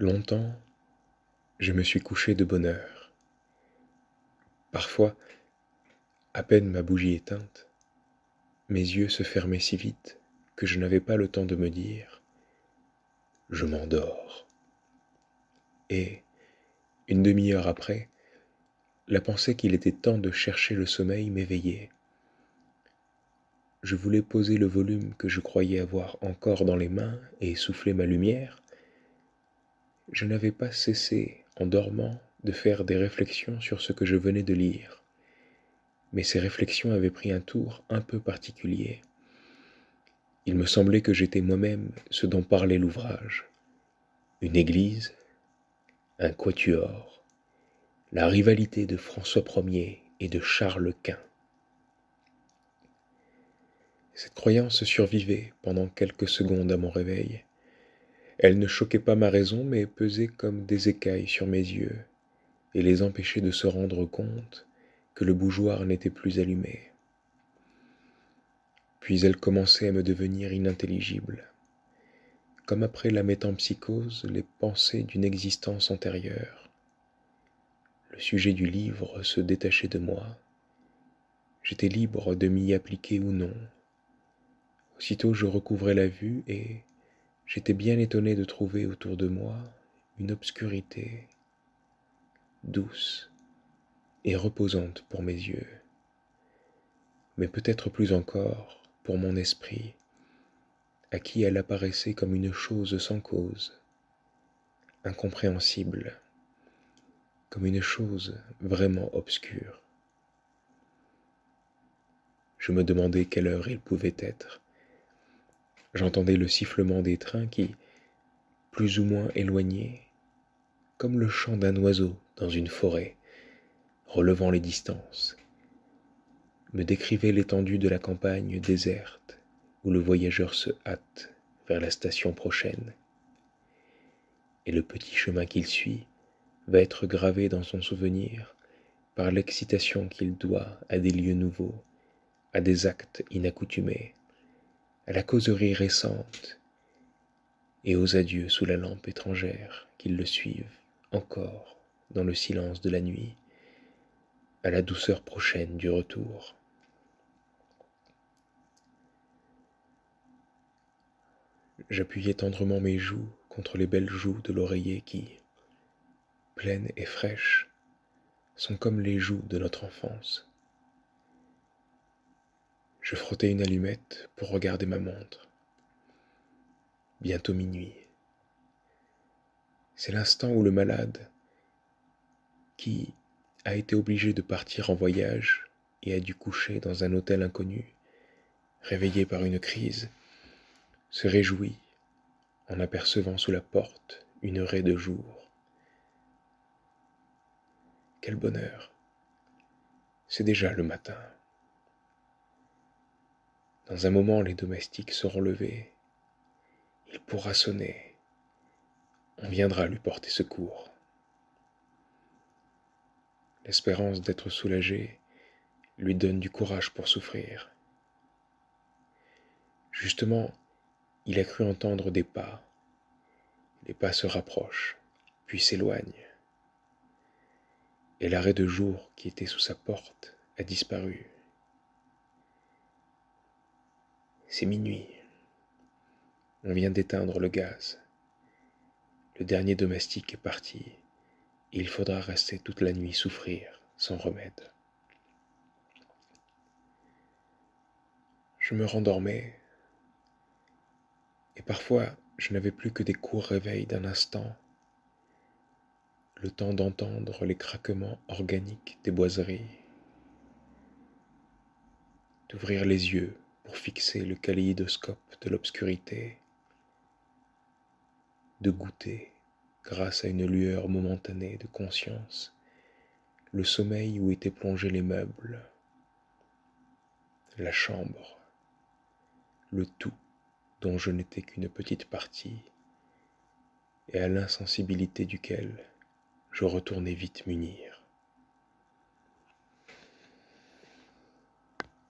Longtemps, je me suis couché de bonne heure. Parfois, à peine ma bougie éteinte, mes yeux se fermaient si vite que je n'avais pas le temps de me dire ⁇ Je m'endors ⁇ Et, une demi-heure après, la pensée qu'il était temps de chercher le sommeil m'éveillait. Je voulais poser le volume que je croyais avoir encore dans les mains et souffler ma lumière. Je n'avais pas cessé, en dormant, de faire des réflexions sur ce que je venais de lire. Mais ces réflexions avaient pris un tour un peu particulier. Il me semblait que j'étais moi-même ce dont parlait l'ouvrage. Une église, un quatuor, la rivalité de François Ier et de Charles Quint. Cette croyance survivait pendant quelques secondes à mon réveil. Elle ne choquait pas ma raison, mais pesait comme des écailles sur mes yeux et les empêchait de se rendre compte que le bougeoir n'était plus allumé. Puis elle commençait à me devenir inintelligible, comme après la métempsycose, les pensées d'une existence antérieure. Le sujet du livre se détachait de moi. J'étais libre de m'y appliquer ou non. Aussitôt je recouvrais la vue et j'étais bien étonné de trouver autour de moi une obscurité douce et reposante pour mes yeux, mais peut-être plus encore pour mon esprit, à qui elle apparaissait comme une chose sans cause, incompréhensible, comme une chose vraiment obscure. Je me demandais quelle heure il pouvait être. J'entendais le sifflement des trains qui, plus ou moins éloignés, comme le chant d'un oiseau dans une forêt, relevant les distances, me décrivait l'étendue de la campagne déserte où le voyageur se hâte vers la station prochaine. Et le petit chemin qu'il suit va être gravé dans son souvenir par l'excitation qu'il doit à des lieux nouveaux, à des actes inaccoutumés, à la causerie récente et aux adieux sous la lampe étrangère qui le suivent encore dans le silence de la nuit, à la douceur prochaine du retour. J'appuyais tendrement mes joues contre les belles joues de l'oreiller qui, pleines et fraîches, sont comme les joues de notre enfance. Je frottais une allumette pour regarder ma montre. Bientôt minuit. C'est l'instant où le malade, qui a été obligé de partir en voyage et a dû coucher dans un hôtel inconnu, réveillé par une crise, se réjouit en apercevant sous la porte une raie de jour. Quel bonheur! C'est déjà le matin. Dans un moment, les domestiques seront levés. Il pourra sonner. On viendra lui porter secours. L'espérance d'être soulagé lui donne du courage pour souffrir. Justement, il a cru entendre des pas. Les pas se rapprochent, puis s'éloignent. Et l'arrêt de jour qui était sous sa porte a disparu. C'est minuit. On vient d'éteindre le gaz. Le dernier domestique est parti et il faudra rester toute la nuit souffrir sans remède. Je me rendormais et parfois je n'avais plus que des courts réveils d'un instant, le temps d'entendre les craquements organiques des boiseries, d'ouvrir les yeux pour fixer le kaléidoscope de l'obscurité, de goûter, grâce à une lueur momentanée de conscience, le sommeil où étaient plongés les meubles, la chambre, le tout dont je n'étais qu'une petite partie, et à l'insensibilité duquel je retournais vite m'unir.